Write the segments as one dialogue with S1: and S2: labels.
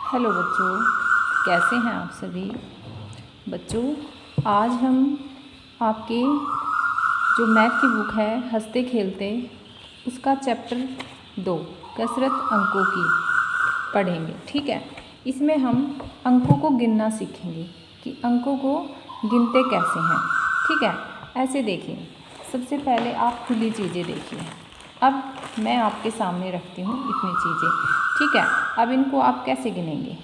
S1: Hello बच्चों, कैसे हैं आप सभी बच्चों। आज हम आपके जो मैथ की बुक है हंसते खेलते उसका चैप्टर 2 कसरत अंकों की पढ़ेंगे। ठीक है, इसमें हम अंकों को गिनना सीखेंगे कि अंकों को गिनते कैसे हैं। ठीक है, ऐसे देखिए, सबसे पहले आप खुली चीज़ें देखिए। अब मैं आपके सामने रखती हूँ इतनी चीज़ें। ठीक है, अब इनको आप कैसे गिनेंगे।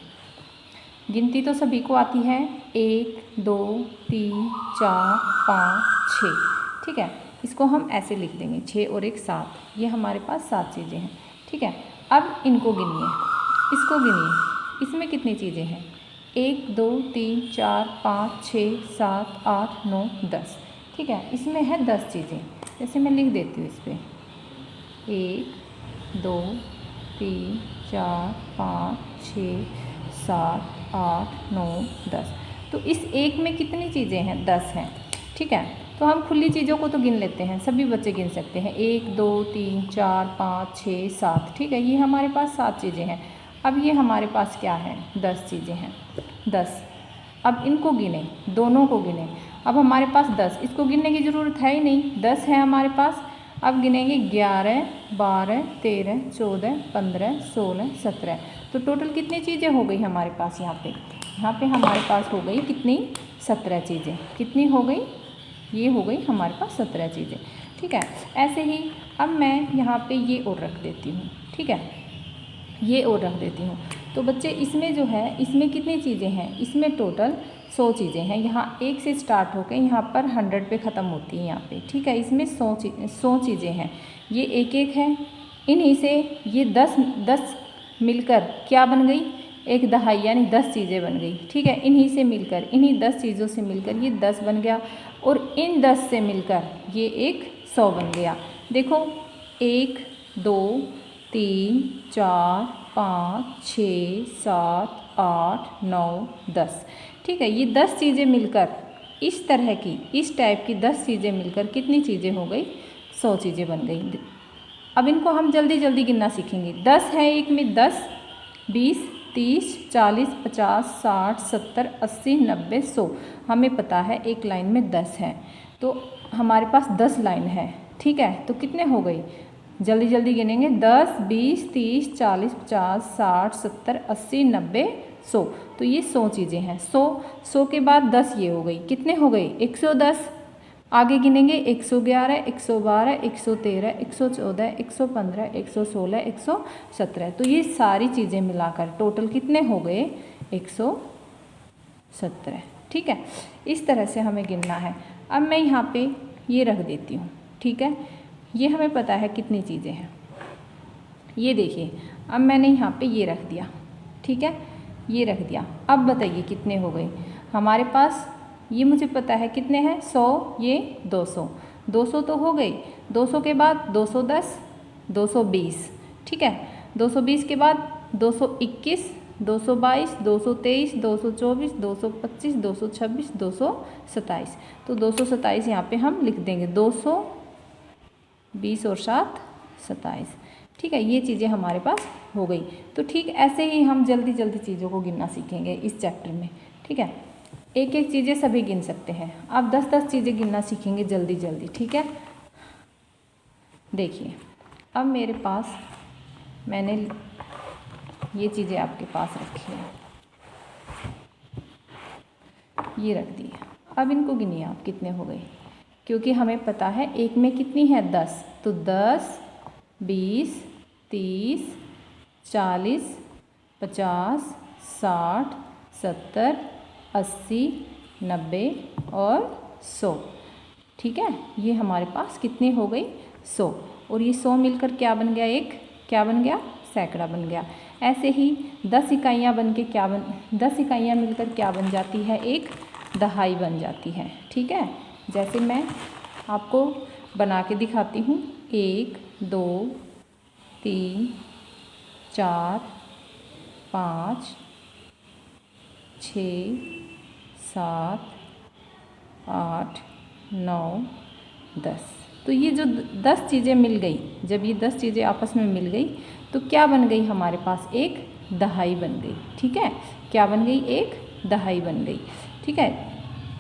S1: गिनती तो सभी को आती है, 1 2 3 4 5 6। ठीक है, इसको हम ऐसे लिख देंगे, 6 और 1 7। ये हमारे पास 7 चीज़ें हैं। ठीक है, अब इनको गिनिए, इसको गिनिए, इसमें कितनी चीज़ें हैं। 1 2 3 4 5 6 7 8 9 10। ठीक है, इसमें है 10 चीज़ें। जैसे मैं लिख देती हूँ इस पर 1 2 3 4 5 6 7 8 9 10। तो इस एक में कितनी चीज़ें हैं, 10 हैं। ठीक है, तो हम खुली चीज़ों को तो गिन लेते हैं, सभी बच्चे गिन सकते हैं, 1 2 3 4 5 6 7। ठीक है, ये हमारे पास 7 चीज़ें हैं। अब ये हमारे पास क्या है, 10 चीज़ें हैं, 10। अब इनको गिने, दोनों को गिने। अब हमारे पास 10, इसको गिनने की ज़रूरत है ही नहीं, 10 है हमारे पास। अब गिनेंगे 11 12 13 14 15 16 17। तो टोटल कितनी चीज़ें हो गई हमारे पास यहाँ पे हमारे पास हो गई कितनी, 17 चीज़ें। कितनी हो गई, ये हो गई हमारे पास 17 चीज़ें। ठीक है, ऐसे ही अब मैं यहाँ पे ये और रख देती हूँ। ठीक है, ये और रख देती हूँ। तो बच्चे इसमें जो है, इसमें कितनी चीज़ें हैं, इसमें टोटल 100 चीज़ें हैं। यहाँ 1 से स्टार्ट होकर यहाँ पर 100 पे ख़त्म होती है यहाँ पे। ठीक है, इसमें 100 चीज़ें हैं। ये एक एक है, इन्हीं से ये 10 मिलकर क्या बन गई, एक दहाई, यानी 10 चीज़ें बन गई। ठीक है, इन्हीं से मिलकर, इन्हीं 10 चीज़ों से मिलकर ये 10 बन गया, और इन 10 से मिलकर ये एक 100 बन गया। देखो 1 2 3 4 5 6 7 8 9 10। ठीक है, ये 10 चीज़ें मिलकर इस तरह की, इस टाइप की 10 चीज़ें मिलकर कितनी चीज़ें हो गई, 100 चीज़ें बन गई। अब इनको हम जल्दी जल्दी गिनना सीखेंगे। 10 है एक में, 10 20 30 40 50 60 70 80 90 100। हमें पता है एक लाइन में 10 है, तो हमारे पास 10 लाइन है। ठीक है, तो कितने हो गई, जल्दी जल्दी गिनेंगे, 10 20 30 40 50 60 70 80 90 100। तो ये 100 चीज़ें हैं। 100 के बाद 10 ये हो गई, कितने हो गई, 110। आगे गिनेंगे 111 112 113 114 115 116 117। तो ये सारी चीज़ें मिलाकर टोटल कितने हो गए, 117। ठीक है, इस तरह से हमें गिनना है। अब मैं यहाँ पे ये रख देती हूँ। ठीक है, ये हमें पता है कितनी चीज़ें हैं। ये देखिए, अब मैंने यहाँ पे ये रख दिया। ठीक है, ये रख दिया। अब बताइए कितने हो गए हमारे पास, ये मुझे पता है कितने हैं, 100, ये 200। 200 तो हो गई, 200 के बाद 210 220। ठीक है, 220 के बाद 221 222 223 224 225 226 227। तो 227 यहाँ पे हम लिख देंगे, 220 और 7 27। ठीक है, ये चीज़ें हमारे पास हो गई। तो ठीक ऐसे ही हम जल्दी जल्दी चीज़ों को गिनना सीखेंगे इस चैप्टर में। ठीक है, एक एक चीज़ें सभी गिन सकते हैं। आप 10-10 चीज़ें गिनना सीखेंगे जल्दी जल्दी। ठीक है, देखिए अब मेरे पास, मैंने ये चीज़ें आपके पास रखी है, ये रख दी। अब इनको गिनिए आप कितने हो गए, क्योंकि हमें पता है एक में कितनी है, 10। तो 10 20 30 40 50 60 70 80 90 और 100। ठीक है, ये हमारे पास कितने हो गई, 100। और ये 100 मिलकर क्या बन गया, एक क्या बन गया, सैकड़ा बन गया। ऐसे ही 10 इकाइयाँ बन के 10 इकाइयाँ मिलकर क्या बन जाती है, एक दहाई बन जाती है। ठीक है, जैसे मैं आपको बना के दिखाती हूँ, 1 2 3 4 5 6 7 8 9 10। तो ये जो 10 चीज़ें मिल गई, जब ये 10 चीज़ें आपस में मिल गई तो क्या बन गई हमारे पास, एक दहाई बन गई। ठीक है, क्या बन गई? एक दहाई बन गई। ठीक है,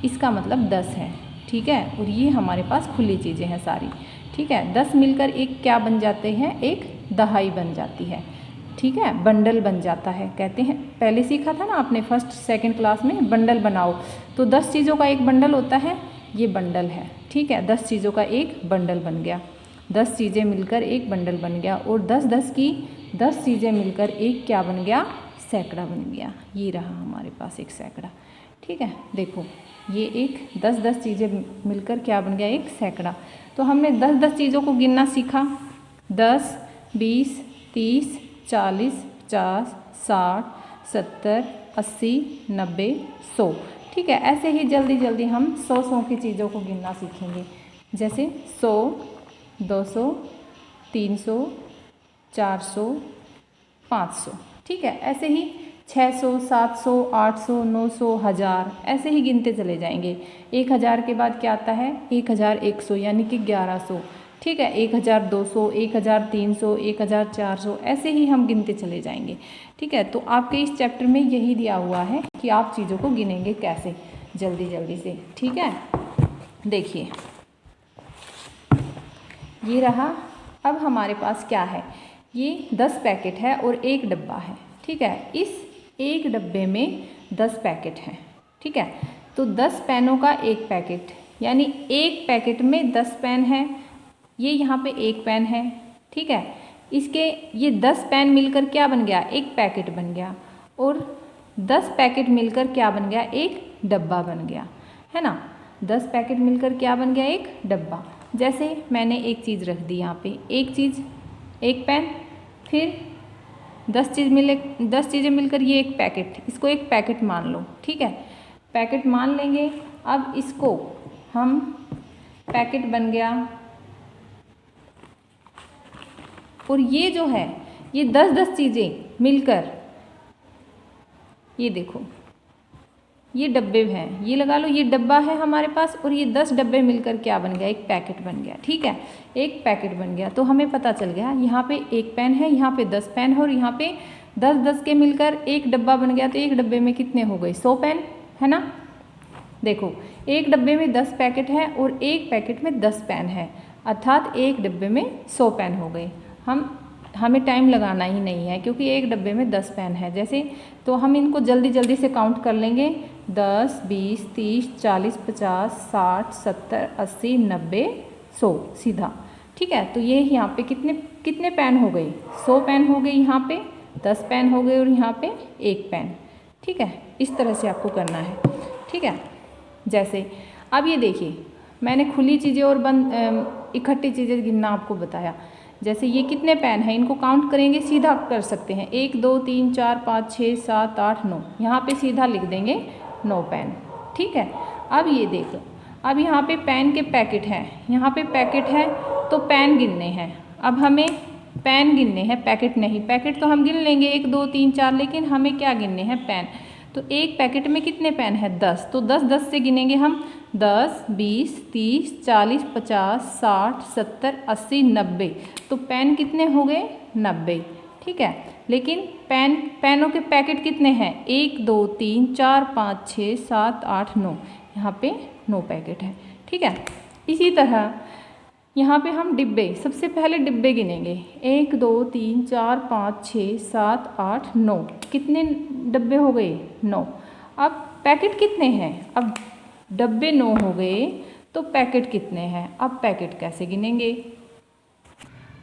S1: इसका मतलब 10 है। ठीक है, और ये हमारे पास खुली चीज़ें हैं सारी। ठीक है, 10 मिलकर एक क्या बन जाते हैं? एक दहाई बन जाती है। ठीक है, बंडल बन जाता है। कहते हैं, पहले सीखा था ना आपने फर्स्ट सेकंड क्लास में, बंडल बनाओ। तो 10 चीज़ों का एक बंडल होता है, ये बंडल है। ठीक है, 10 चीज़ों का एक बंडल बन गया। 10 चीज़ें मिलकर एक बंडल बन गया। और 10 चीज़ें मिलकर एक क्या बन गया? सैकड़ा बन गया। ये रहा हमारे पास एक सैकड़ा। ठीक है, देखो ये एक 10 चीज़ें मिलकर क्या बन गया? एक सैकड़ा। तो हमने 10 चीज़ों को गिनना सीखा। 10, 20, 30, 40, 50, 60, 70, 80, 90, 100। ठीक है, ऐसे ही जल्दी जल्दी हम 100 की चीज़ों को गिनना सीखेंगे। जैसे 100, 200, 300, 400, 500। ठीक है, ऐसे ही 600, 700, 800, 900, 1000 ऐसे ही गिनते चले जाएंगे। 1000 के बाद क्या आता है? 1100 यानी कि 1100। ठीक है, 1200, 1300, 1400 ऐसे ही हम गिनते चले जाएंगे। ठीक है, तो आपके इस चैप्टर में यही दिया हुआ है कि आप चीज़ों को गिनेंगे कैसे, जल्दी जल्दी से। ठीक है, देखिए ये रहा। अब हमारे पास क्या है? ये 10 पैकेट है और एक डब्बा है। ठीक है, इस एक डब्बे में 10 पैकेट हैं। ठीक है, तो 10 पेनों का एक पैकेट, यानी एक पैकेट में 10 पेन है। ये यहाँ पे एक पेन है। ठीक है, इसके ये 10 पेन मिलकर क्या बन गया? एक पैकेट बन गया। और 10 पैकेट मिलकर क्या बन गया? एक डब्बा बन गया, है ना। 10 पैकेट मिलकर क्या बन गया? एक डब्बा। जैसे मैंने एक चीज़ रख दी यहाँ पे, एक चीज़, एक पेन, फिर 10 चीज़ें मिलकर ये एक पैकेट, इसको एक पैकेट मान लो। ठीक है, पैकेट मान लेंगे। अब इसको हम, पैकेट बन गया। और ये जो है, ये 10 चीज़ें मिलकर, ये देखो ये डब्बे हैं, ये लगा लो, ये डब्बा है हमारे पास। और ये 10 डब्बे मिलकर क्या बन गया? एक पैकेट बन गया। ठीक है, एक पैकेट बन गया। तो हमें पता चल गया यहाँ पे एक पेन है, यहाँ पे 10 पेन है, और यहाँ पे 10 के मिलकर एक डब्बा बन गया। तो एक डब्बे में कितने हो गए? 100 पेन, है ना। देखो, एक डब्बे में 10 पैकेट है और एक पैकेट में 10 पेन है, अर्थात एक डब्बे में 100 पेन हो गए। हमें टाइम लगाना ही नहीं है, क्योंकि एक डब्बे में 10 पेन है। जैसे तो हम इनको जल्दी जल्दी से काउंट कर लेंगे। 10, 20, 30, 40, 50, 60, 70, 80, 90, 100 सीधा। ठीक है, तो ये यहाँ पे कितने पेन हो गए? 100 पेन हो गए। यहाँ पे 10 पेन हो गए और यहाँ पे एक पेन। ठीक है, इस तरह से आपको करना है। ठीक है, जैसे अब ये देखिए, मैंने खुली चीज़ें और बंद इकट्ठी चीज़ें गिनना आपको बताया। जैसे ये कितने पेन हैं, इनको काउंट करेंगे, सीधा कर सकते हैं। 1, 2, 3, 4, 5, 6, 7, 8, 9। यहाँ पे सीधा लिख देंगे 9 पेन। ठीक है, अब ये देखो, अब यहाँ पे पेन के पैकेट हैं, यहाँ पे पैकेट है तो पेन गिनने हैं। अब हमें पेन गिनने हैं, पैकेट नहीं। पैकेट तो हम गिन लेंगे 1, 2, 3, 4, लेकिन हमें क्या गिनने हैं? पेन। तो एक पैकेट में कितने पेन है? 10। तो 10 से गिनेंगे हम। 10, 20, 30, 40, 50, 60, 70, 80, 90। तो पेन कितने हो गए? 90। ठीक है, लेकिन पेनों के पैकेट कितने हैं? 1, 2, 3, 4, 5, 6, 7, 8, 9। यहाँ पे 9 पैकेट है। ठीक है, इसी तरह यहाँ पे हम डिब्बे, सबसे पहले डिब्बे गिनेंगे। 1, 2, 3, 4, 5, 6, 7, 8, 9। कितने डब्बे हो गए? 9। अब पैकेट कितने हैं? अब डब्बे 9 हो गए तो पैकेट कितने हैं? अब पैकेट कैसे गिनेंगे?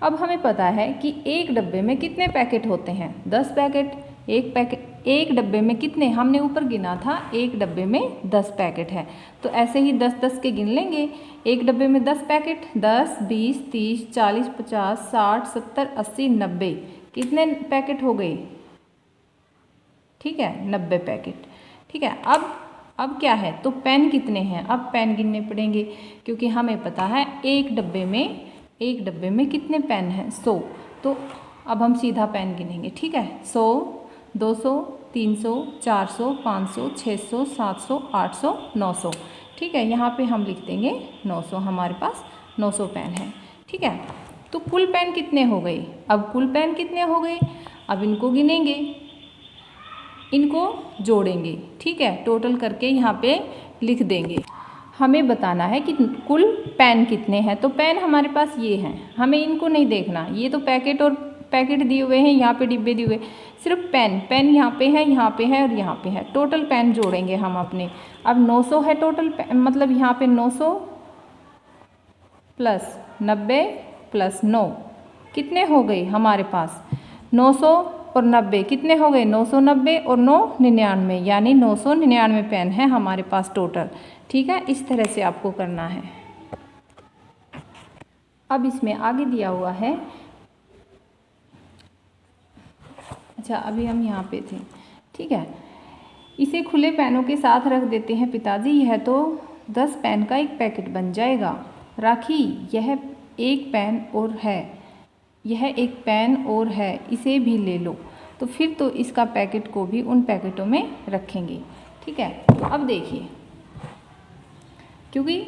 S1: अब हमें पता है कि एक डब्बे में कितने पैकेट होते हैं? 10 पैकेट। एक डब्बे में कितने, हमने ऊपर गिना था, एक डब्बे में 10 पैकेट है। तो ऐसे ही 10 के गिन लेंगे। एक डब्बे में 10 पैकेट, 10, 20, 30, 40, 50, 60, 70, 80, 90। कितने पैकेट हो गए? ठीक है, 90 पैकेट। ठीक है, अब क्या है? तो पेन कितने हैं? अब पेन गिनने पड़ेंगे, क्योंकि हमें पता है एक डब्बे में कितने पेन हैं? 100। तो अब हम सीधा पेन गिनेंगे। ठीक है, 100, 200, 300, 400, 500, 600, 700, 800, 900। ठीक है, यहाँ पे हम लिख देंगे 900। हमारे पास 900 पेन है। ठीक है, तो कुल पेन कितने हो गए? अब कुल पेन कितने हो गए? अब इनको गिनेंगे। इनको जोड़ेंगे, ठीक है, टोटल करके यहाँ पे लिख देंगे। हमें बताना है कि कुल पेन कितने हैं। तो पेन हमारे पास ये हैं, हमें इनको नहीं देखना, ये तो पैकेट दिए हुए हैं, यहाँ पे डिब्बे दिए हुए, सिर्फ पेन यहाँ पे है, यहाँ पे है और यहाँ पे है। टोटल पेन जोड़ेंगे हम अपने। अब 900 है टोटल, मतलब यहाँ पे 900 प्लस 90 प्लस 9 कितने हो गए हमारे पास? 900 और 90 कितने हो गए? 990 और 9 99, यानी 999 पेन है हमारे पास टोटल। ठीक है, इस तरह से आपको करना है। अब इसमें आगे दिया हुआ है, अच्छा अभी हम यहाँ पे थे, ठीक है, इसे खुले पेनों के साथ रख देते हैं पिताजी, यह तो 10 पेन का एक पैकेट बन जाएगा। राखी, यह एक पेन और है, यह एक पेन और है, इसे भी ले लो। तो फिर तो इसका पैकेट को भी उन पैकेटों में रखेंगे। ठीक है, तो अब देखिए, क्योंकि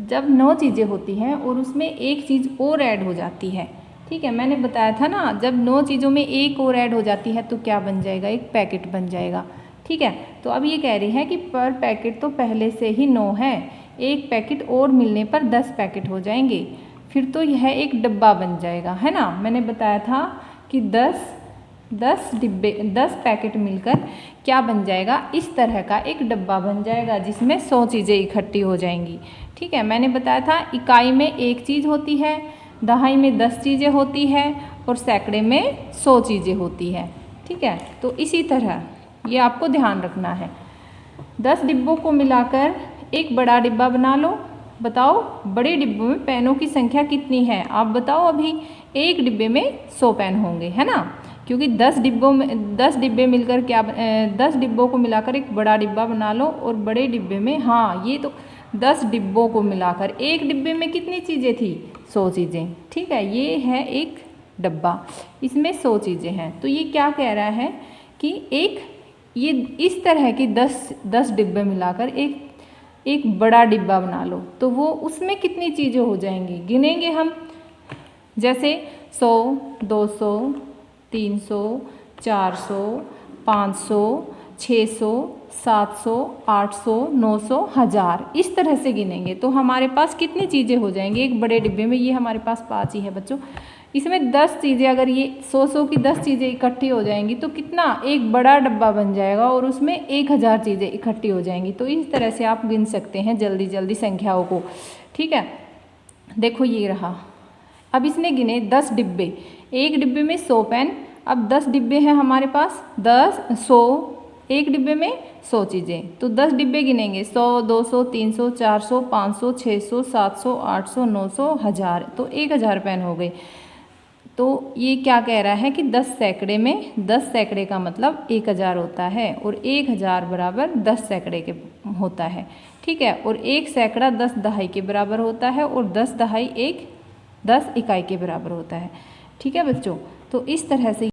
S1: जब 9 चीज़ें होती हैं और उसमें एक चीज़ और ऐड हो जाती है, ठीक है, मैंने बताया था ना, जब 9 चीज़ों में एक और ऐड हो जाती है तो क्या बन जाएगा? एक पैकेट बन जाएगा। ठीक है, तो अब ये कह रही है कि पर पैकेट तो पहले से ही 9 है, एक पैकेट और मिलने पर 10 पैकेट हो जाएंगे, फिर तो यह एक डब्बा बन जाएगा, है ना। मैंने बताया था कि 10 पैकेट मिलकर क्या बन जाएगा? इस तरह का एक डब्बा बन जाएगा जिसमें 100 चीज़ें इकट्ठी हो जाएंगी। ठीक है, मैंने बताया था इकाई में एक चीज़ होती है, दहाई में 10 चीज़ें होती है और सैकड़े में 100 चीज़ें होती है। ठीक है, तो इसी तरह ये आपको ध्यान रखना है। 10 डिब्बों को मिलाकर एक बड़ा डिब्बा बना लो। बताओ बड़े डिब्बों में पेनों की संख्या कितनी है? आप बताओ। अभी एक डिब्बे में 100 पेन होंगे, है ना, क्योंकि 10 डिब्बे मिलकर क्या 10 डिब्बों को मिलाकर एक बड़ा डिब्बा बना लो। और बड़े डिब्बे में, हाँ, ये तो 10 डिब्बों को मिलाकर एक डिब्बे में कितनी चीज़ें थी? 100 चीज़ें। ठीक है, ये है एक डब्बा, इसमें 100 चीज़ें हैं। तो ये क्या कह रहा है कि ये इस तरह की 10 डिब्बे मिलाकर एक बड़ा डिब्बा बना लो। तो वो उसमें कितनी चीज़ें हो जाएंगी? गिनेंगे हम, जैसे 100, 200, 300, 400, 500, 600, 700, 800, 900, 1000, इस तरह से गिनेंगे तो हमारे पास कितनी चीज़ें हो जाएंगी एक बड़े डिब्बे में? ये हमारे पास 5 ही है बच्चों। इसमें 10 चीज़ें, अगर ये 100 की 10 चीज़ें इकट्ठी हो जाएंगी तो कितना? एक बड़ा डब्बा बन जाएगा और उसमें 1000 चीज़ें इकट्ठी हो जाएंगी। तो इस तरह से आप गिन सकते हैं जल्दी जल्दी संख्याओं को। ठीक है, देखो ये रहा। अब इसने गिने 10 डिब्बे, एक डिब्बे में 100 पेन। अब 10 डिब्बे हैं हमारे पास, 100, एक डिब्बे में 100 चीज़ें, तो 10 डिब्बे गिनेंगे, 100, 200, 300, 400, 500, 600, 700, 800, 900, 1000, तो 1000 पेन हो गए। तो ये क्या कह रहा है कि 10 सैकड़े में, 10 सैकड़े का मतलब 1000 होता है और 1000 बराबर 10 सैकड़े के होता है। ठीक है, और 1 सैकड़ा 10 दहाई के बराबर होता है और 10 दहाई 10 इकाई के बराबर होता है। ठीक है बच्चों, तो इस तरह से